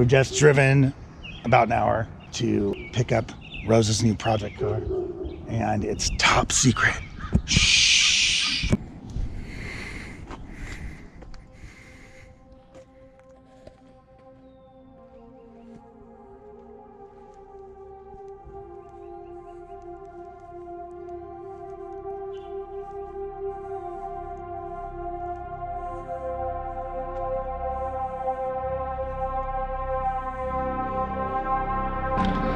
We've just driven about an hour to pick up Rose's new project car, and it's top secret. Shh.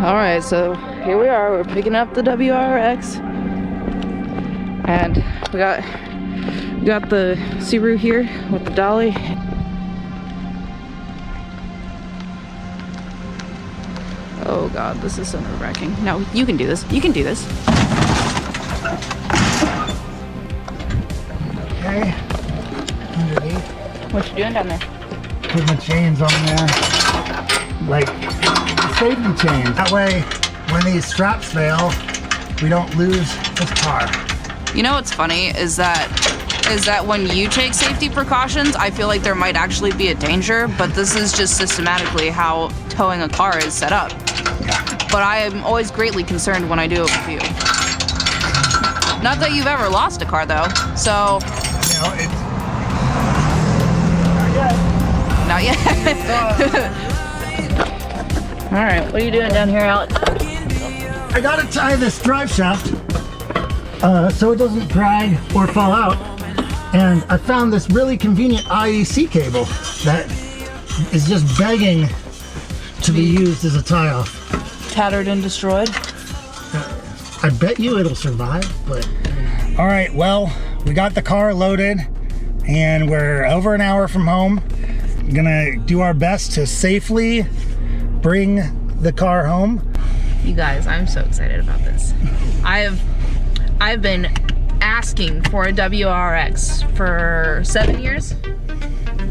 All right, so here we are. We're picking up the WRX, and we got the Subaru here with the dolly. Oh God, this is so nerve-wracking. No, you can do this. You can do this. Okay. Underneath. What you doing down there? Putting the chains on there, like safety chains. That way, when these straps fail, we don't lose this car. You know what's funny is that when you take safety precautions, I feel like there might actually be a danger, but this is just systematically how towing a car is set up. Yeah. But I am always greatly concerned when I do it with you. Not that you've ever lost a car though, so. You know, it's not yet. All right, what are you doing down here, Alex? I gotta tie this drive shaft so it doesn't drag or fall out. And I found this really convenient IEC cable that is just begging to be used as a tie-off. Tattered and destroyed. I bet you it'll survive, but... All right, well, we got the car loaded and we're over an hour from home. We're gonna do our best to safely bring the car home. You guys, I'm so excited about this. I've been asking for a WRX for 7 years,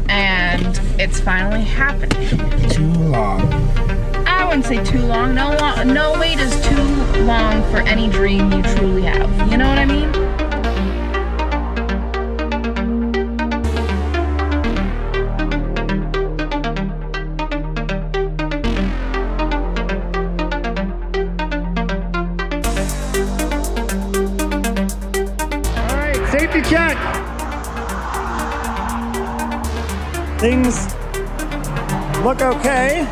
and it's finally happening. Too long. I wouldn't say too long. No wait is too long for any dream you truly have. You know what I mean? Safety check. Things look okay.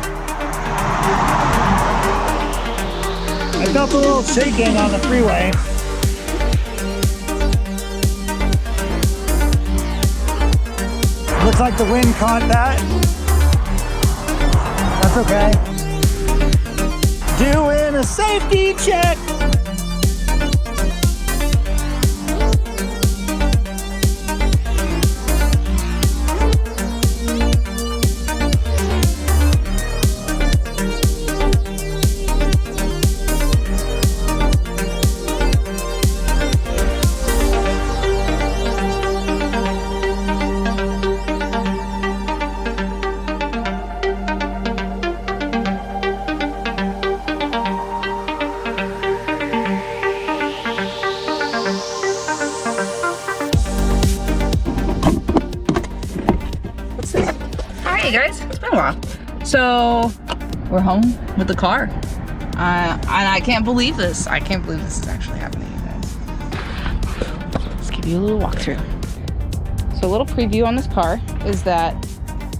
I felt a little shaking on the freeway. Looks like the wind caught that. That's okay. Doing a safety check. Hey guys, it's been a while. So we're home with the car, and I can't believe this. I can't believe this is actually happening, you guys. Let's give you a little walkthrough. So a little preview on this car is that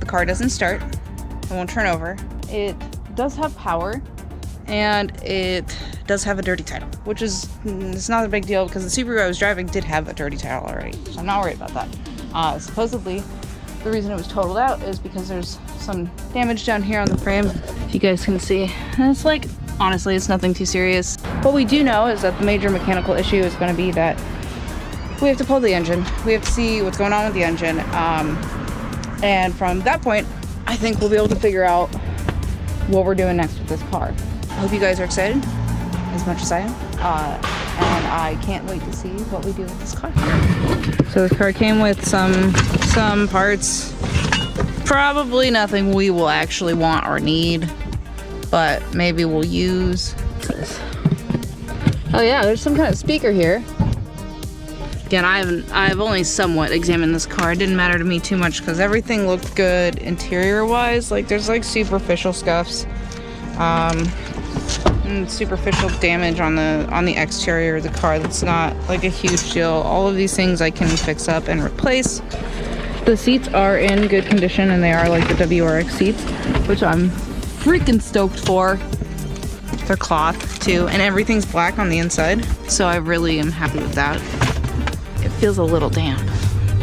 the car doesn't start, it won't turn over. It does have power, and it does have a dirty title, which is it's not a big deal because the Subaru I was driving did have a dirty title already, so I'm not worried about that. Supposedly, the reason it was totaled out is because there's some damage down here on the frame, if you guys can see. And it's like, honestly, it's nothing too serious. What we do know is that the major mechanical issue is going to be that we have to pull the engine. We have to see what's going on with the engine. And from that point, I think we'll be able to figure out what we're doing next with this car. I hope you guys are excited as much as I am. And I can't wait to see what we do with this car. So this car came with some parts. Probably nothing we will actually want or need, but maybe we'll use. Oh yeah, there's some kind of speaker here. Again, I've only somewhat examined this car. It didn't matter to me too much because everything looked good interior-wise. Like there's like superficial scuffs, and superficial damage on the exterior of the car. That's not like a huge deal. All of these things I can fix up and replace. The seats are in good condition and they are like the WRX seats, which I'm freaking stoked for. They're cloth too, and everything's black on the inside, so I really am happy with that. It feels a little damp.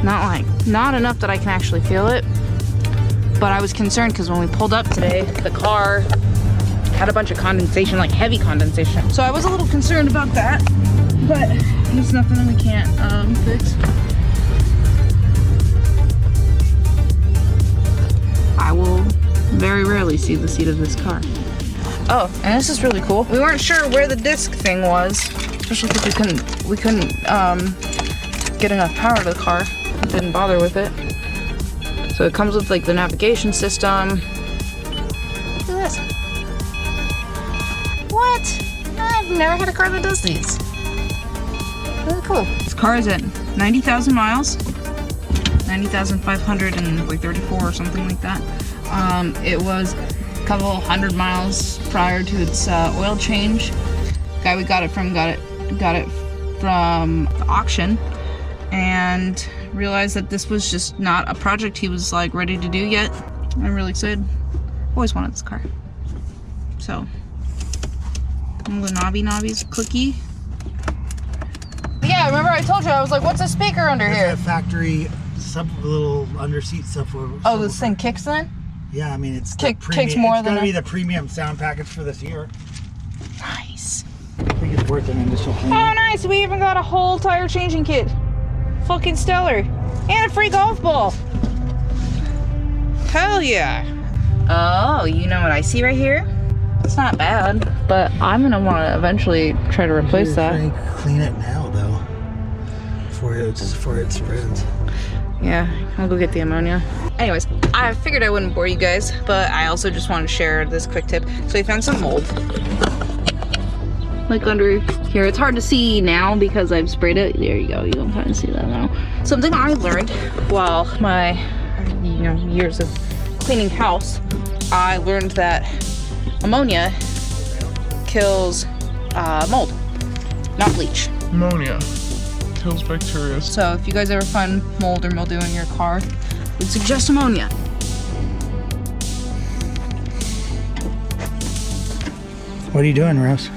Not enough that I can actually feel it, but I was concerned because when we pulled up today, the car had a bunch of condensation, like heavy condensation. So I was a little concerned about that, but there's nothing that we can't fix. I will very rarely see the seat of this car. Oh, and this is really cool. We weren't sure where the disc thing was, especially because we couldn't get enough power to the car. Didn't bother with it. So it comes with like the navigation system. Look at this. What? I've never had a car that does these. Really cool. This car is at 90,000 miles. 90,534 or something like that. It was a couple 100 miles prior to its oil change. The guy we got it from got it from the auction and realized that this was just not a project he was like ready to do yet. I'm really excited. Always wanted this car. So, the Nobby's cookie. Yeah, remember I told you, I was like, what's a speaker under here? A factory little under seat stuff. Oh, this thing kicks then? Yeah, I mean it's kicks more than gonna be the premium sound package for this year. Nice. I think it's worth an initial clean. Oh, nice! We even got a whole tire changing kit. Fucking stellar, and a free golf ball. Hell yeah! Oh, you know what I see right here? It's not bad, but I'm gonna want to eventually try to replace that. Clean it now, though, before it spreads. Yeah, I'll go get the ammonia. Anyways, I figured I wouldn't bore you guys, but I also just wanted to share this quick tip. So we found some mold. Like under here. It's hard to see now because I've sprayed it. There you go, you can kind of see that now. Something I learned while my years of cleaning house, I learned that ammonia kills mold, not bleach. Ammonia kills bacteria. So if you guys ever find mold or mildew in your car, I would suggest ammonia. What are you doing, Rose?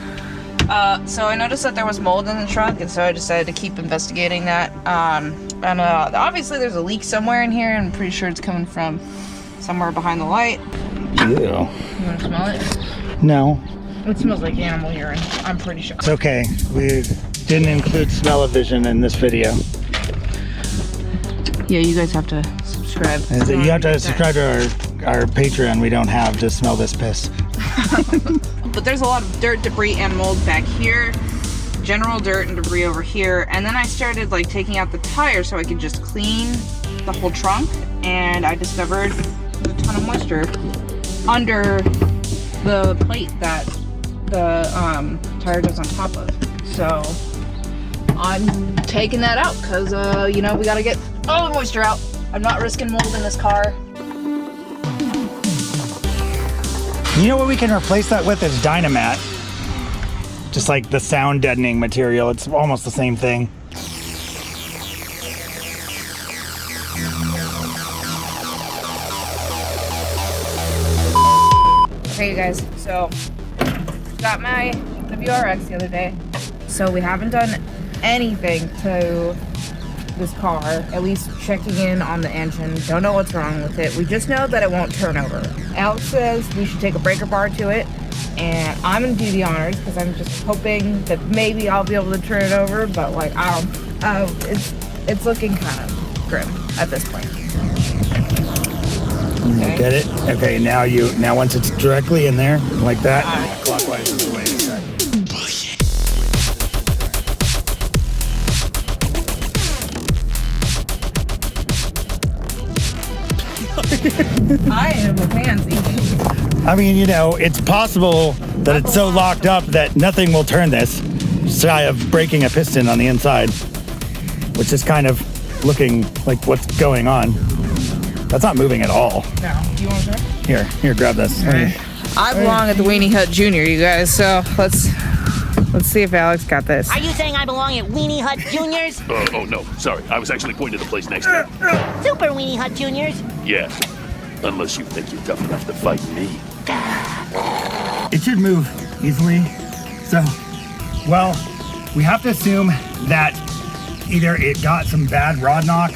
So I noticed that there was mold in the trunk, and so I decided to keep investigating that. And obviously there's a leak somewhere in here, and I'm pretty sure it's coming from somewhere behind the light. Ew. You want to smell it? No. It smells like animal urine, I'm pretty sure. It's okay. We didn't include smell-o-vision in this video. Yeah, you guys have to subscribe. You have to subscribe to our Patreon. We don't have to smell this piss. But there's a lot of dirt, debris, and mold back here. General dirt and debris over here. And then I started like taking out the tire so I could just clean the whole trunk. And I discovered there's a ton of moisture under the plate that the tire goes on top of. So I'm taking that out because, we gotta get all the moisture out. I'm not risking mold in this car. You know what we can replace that with is Dynamat. Just like the sound deadening material. It's almost the same thing. Okay, you guys, so got my WRX the other day. So we haven't done anything to this car, at least checking in on the engine. Don't know what's wrong with it. We just know that it won't turn over. Alex says we should take a breaker bar to it, and I'm gonna do the honors because I'm just hoping that maybe I'll be able to turn it over, but like it's looking kind of grim at this point. Okay. Get it? Okay, now once it's directly in there, like that, clockwise is the way to set. I am a pansy. I mean, it's possible that it's so locked up that nothing will turn this, shy of breaking a piston on the inside. which is kind of looking like what's going on. That's not moving at all. No. Do you want to try? Here, grab this. I belong at the Weenie Hut Junior, you guys, so let's see if Alex got this. Are you saying I belong at Weenie Hut Juniors? Oh, no. Sorry. I was actually pointing to the place next to it. Super Weenie Hut Juniors? Yeah. Unless you think you're tough enough to fight me. It should move easily. So, well, we have to assume that either it got some bad rod knock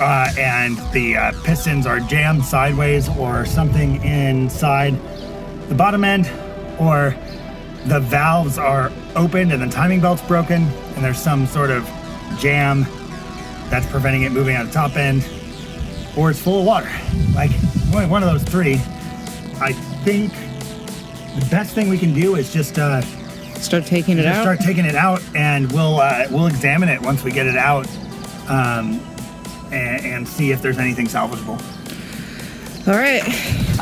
and the pistons are jammed sideways or something inside the bottom end, or the valves are opened and the timing belt's broken and there's some sort of jam that's preventing it moving at the top end, or it's full of water. Like, one of those three. I think the best thing we can do is just start taking it out. Start taking it out, and we'll examine it once we get it out, and see if there's anything salvageable. All right.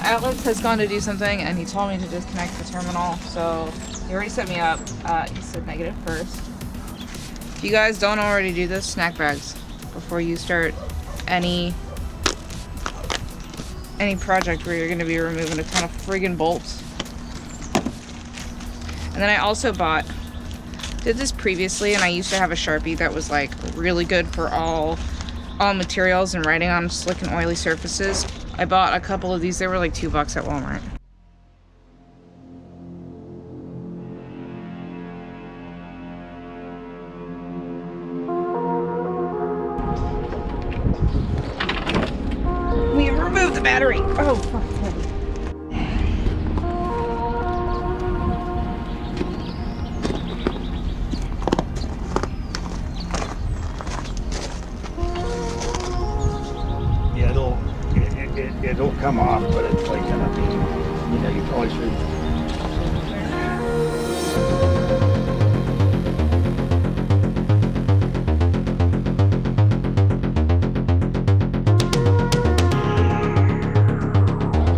Alex has gone to do something, and he told me to disconnect the terminal. So he already set me up. He said negative first. If you guys don't already do this, snack bags before you start any project where you're going to be removing a ton of friggin' bolts. And then I also did this previously, and I used to have a Sharpie that was like really good for all materials and writing on slick and oily surfaces. I bought a couple of these. They were like $2 at Walmart. We removed the battery. Oh, fuck. It'll come off, but it's like gonna be, you probably should.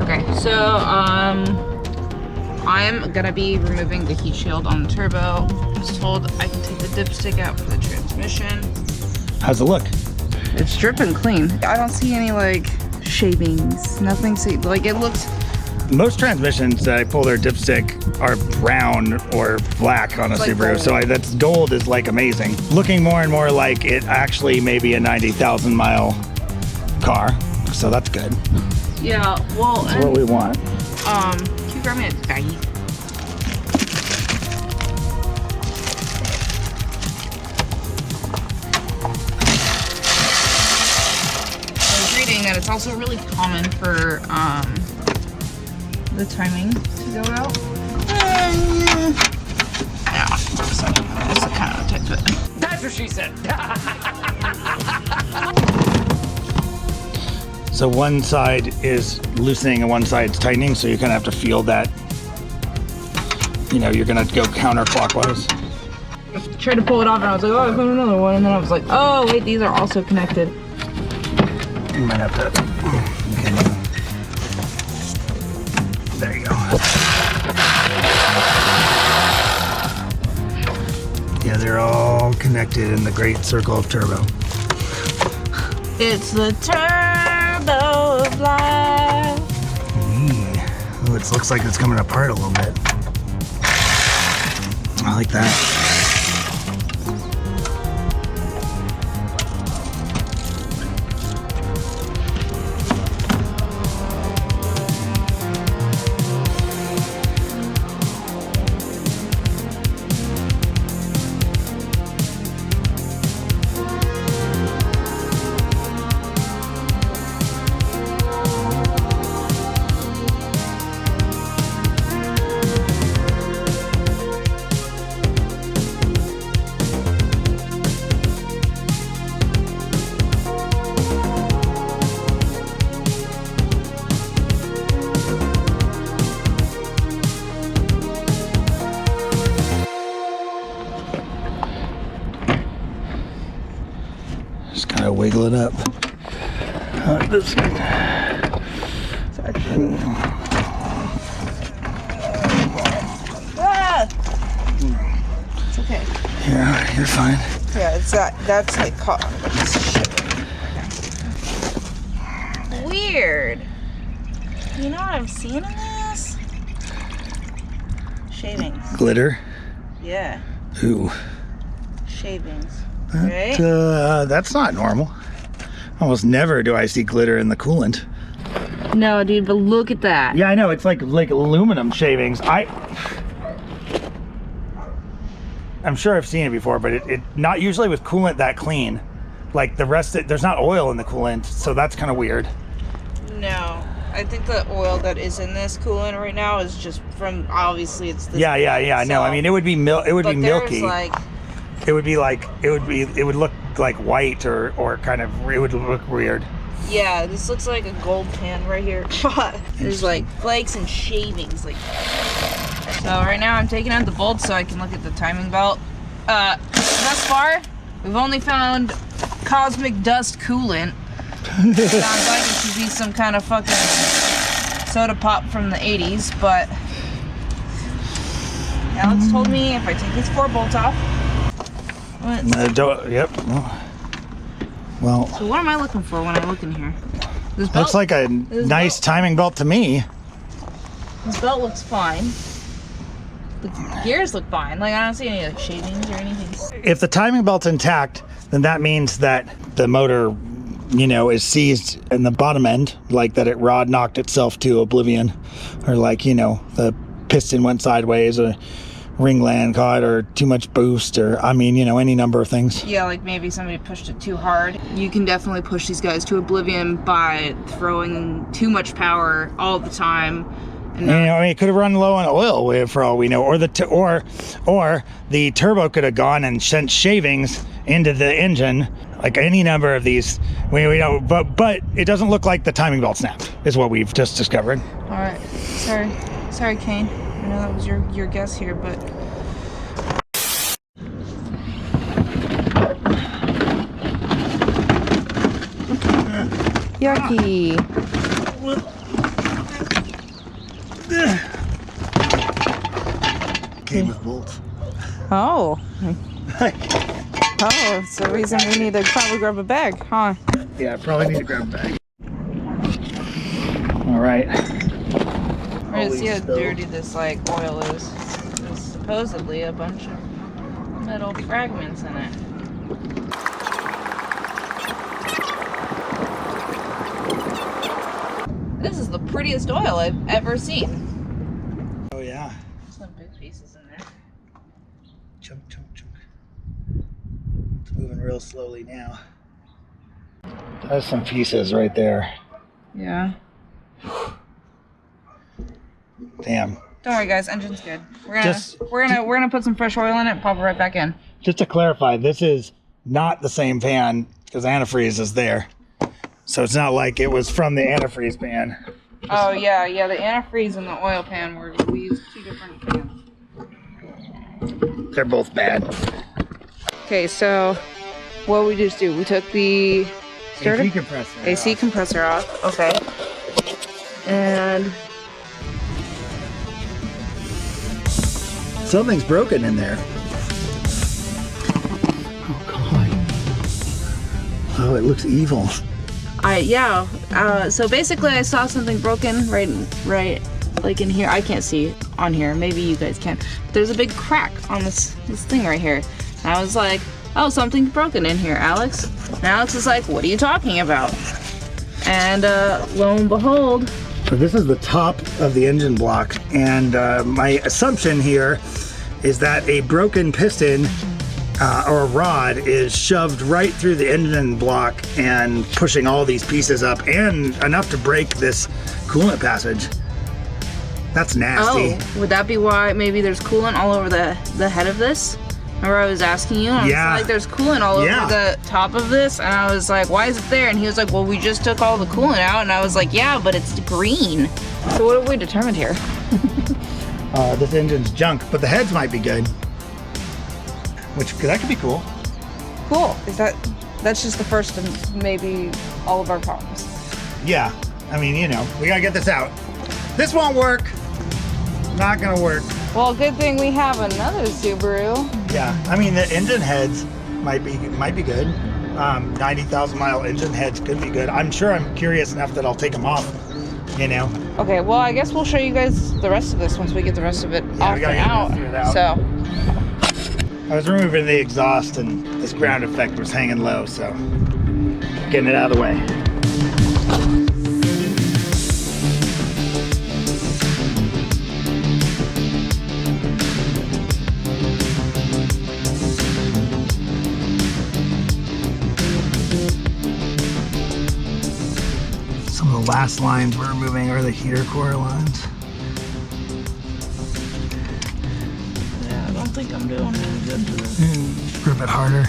Okay, so I'm gonna be removing the heat shield on the turbo. I was told I can take the dipstick out for the transmission. How's it look? It's dripping clean. I don't see any like shavings, nothing. Like it looks. Most transmissions that I pull their dipstick are brown or black on a Like Subaru, gold. so that's gold is like amazing. Looking more and more like it actually may be a 90,000 mile car, so that's good. Yeah, well, That's what we want. can you grab me a baggie? That it's also really common for the timing to go out. Yeah, so that's the kind of type of. That's what she said. So one side is loosening and one side's tightening, so you kind of have to feel that, you're gonna go counterclockwise. I tried to pull it off and I was like, oh, I found another one, and then I was like, oh wait, these are also connected. You might have to, there you go. Yeah, they're all connected in the great circle of turbo. It's the turbo of life. Oh, it looks like it's coming apart a little bit. I like that. Just kind of wiggle it up. This one. It's actually. Ah! It's okay. Yeah, you're fine. Yeah, it's that's like caught. Weird. You know what I'm seeing in this? Shavings. Glitter. Yeah, Ooh. shavings. Right? That's not normal. Almost never do I see glitter in the coolant. No, dude, but look at that. Yeah, I know. It's like aluminum shavings. I'm sure I've seen it before, but it not usually with coolant that clean. Like the rest, there's not oil in the coolant, so that's kind of weird. No, I think the oil that is in this coolant right now is just from, obviously it's this. Yeah. No, I mean it would be milky. Like, it would look like white or kind of, it would look weird. yeah, this looks like a gold pan right here. There's like flakes and shavings like that. So right now I'm taking out the bolts so I can look at the timing belt. Thus far, we've only found cosmic dust coolant. Sounds like it should be some kind of fucking soda pop from the 80s, but Alex told me if I take these 4 bolts off. Yep. Well, So what am I looking for when I look in here? This belt looks like a nice timing belt to me. This belt looks fine. The gears look fine. Like, I don't see any like shavings or anything. If the timing belt's intact, then that means that the motor, is seized in the bottom end, like that rod knocked itself to oblivion, or like, the piston went sideways, or ringland caught, or too much boost, or any number of things. Yeah, like maybe somebody pushed it too hard. You can definitely push these guys to oblivion by throwing too much power all the time. And it could have run low on oil for all we know, or the turbo could have gone and sent shavings into the engine, like any number of these. We know, but it doesn't look like the timing belt snapped, is what we've just discovered. all right, sorry, Kane. I know that was your guess here, but yucky. Came with bolts. Oh. Oh, it's the reason we need to probably grab a bag, huh? Yeah, probably need to grab a bag. All right. We're gonna see how dirty this like oil is. There's supposedly a bunch of metal fragments in it. This is the prettiest oil I've ever seen. Oh yeah. Some big pieces in there. Chunk. It's moving real slowly now. There's some pieces right there. Yeah. Damn. Don't worry, guys. Engine's good. We're gonna put some fresh oil in it and pop it right back in. Just to clarify, this is not the same pan because antifreeze is there. So it's not like it was from the antifreeze pan. Oh yeah. The antifreeze and the oil pan we used 2 different pans. They're both bad. Okay, so what we just do? We took the starter AC compressor off. Okay. And something's broken in there. Oh god. Oh, it looks evil. So basically I saw something broken right like in here. I can't see on here. Maybe you guys can. But there's a big crack on this thing right here. And I was like, oh, something's broken in here, Alex. And Alex is like, what are you talking about? And lo and behold. So this is the top of the engine block, and my assumption here is that a broken piston or a rod is shoved right through the engine block and pushing all these pieces up, and enough to break this coolant passage. That's nasty. Oh, would that be why maybe there's coolant all over the head of this? Remember I was asking you, and I was like, there's coolant all over the top of this, and I was like, why is it there? And he was like, well, we just took all the coolant out, and I was like, yeah, but it's green. So what have we determined here? This engine's junk, but the heads might be good. Cause that could be cool. Cool. That's just the first of maybe all of our problems. Yeah, I mean, we gotta get this out. This won't work. Not gonna work. Well, good thing we have another Subaru. Yeah, I mean the engine heads might be good. 90,000 mile engine heads could be good. I'm sure I'm curious enough that I'll take them off, you know. Okay, well, I guess we'll show you guys the rest of this once we get the rest of it Yeah, off we gotta and get out. the rest of it out. So, I was removing the exhaust and this ground effect was hanging low, so getting it out of the way. Some of the last lines we're removing are the heater core lines. yeah, I don't think I'm doing really good to this. Grip it harder.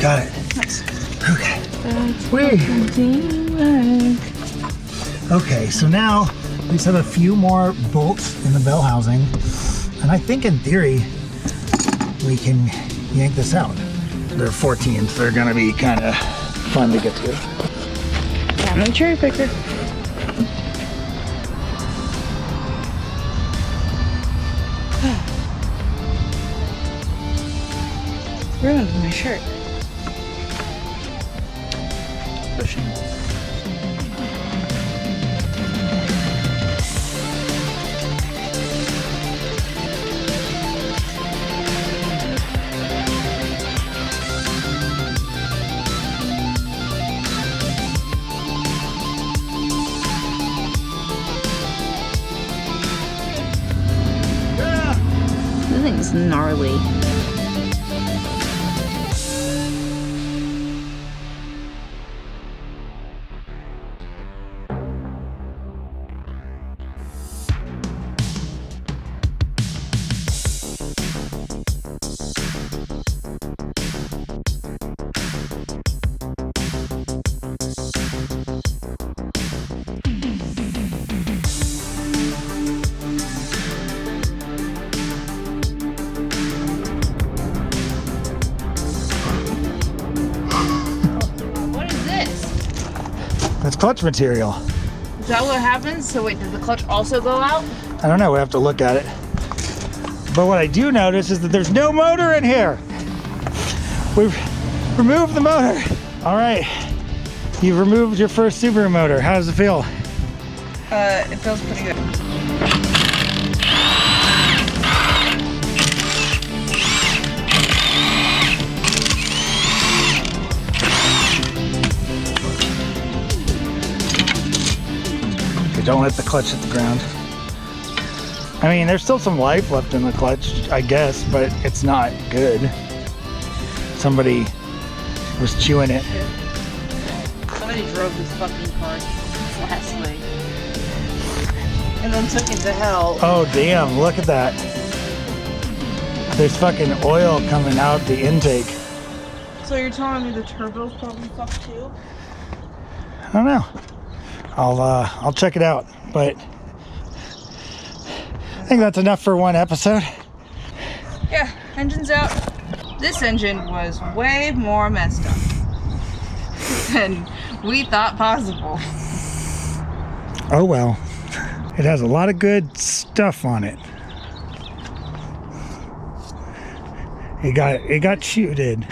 Got it. Nice. Okay. Okay, so now we just have a few more bolts in the bell housing, and I think in theory we can yank this out. They're 14s. They're gonna be kind of fun to get to. Yeah, I'm the cherry picker. Ruined my shirt. Pushing. This thing's gnarly. What is this? That's clutch material. Is that what happens? So wait, did the clutch also go out? I don't know, we have to look at it. But what I do notice is that there's no motor in here. We've removed the motor. All right, you've removed your first Subaru motor. How does it feel? It feels pretty good. Okay, don't let the clutch hit the ground. I mean, there's still some life left in the clutch, I guess, but it's not good. Somebody was chewing it. Somebody drove this fucking car last night. And then took it to hell. Oh damn, look at that. There's fucking oil coming out the intake. So you're telling me the turbo's probably fucked too? I don't know. I'll check it out, but I think that's enough for one episode. Yeah, engine's out. This engine was way more messed up than we thought possible. Oh well. It has a lot of good stuff on it. It got shooted.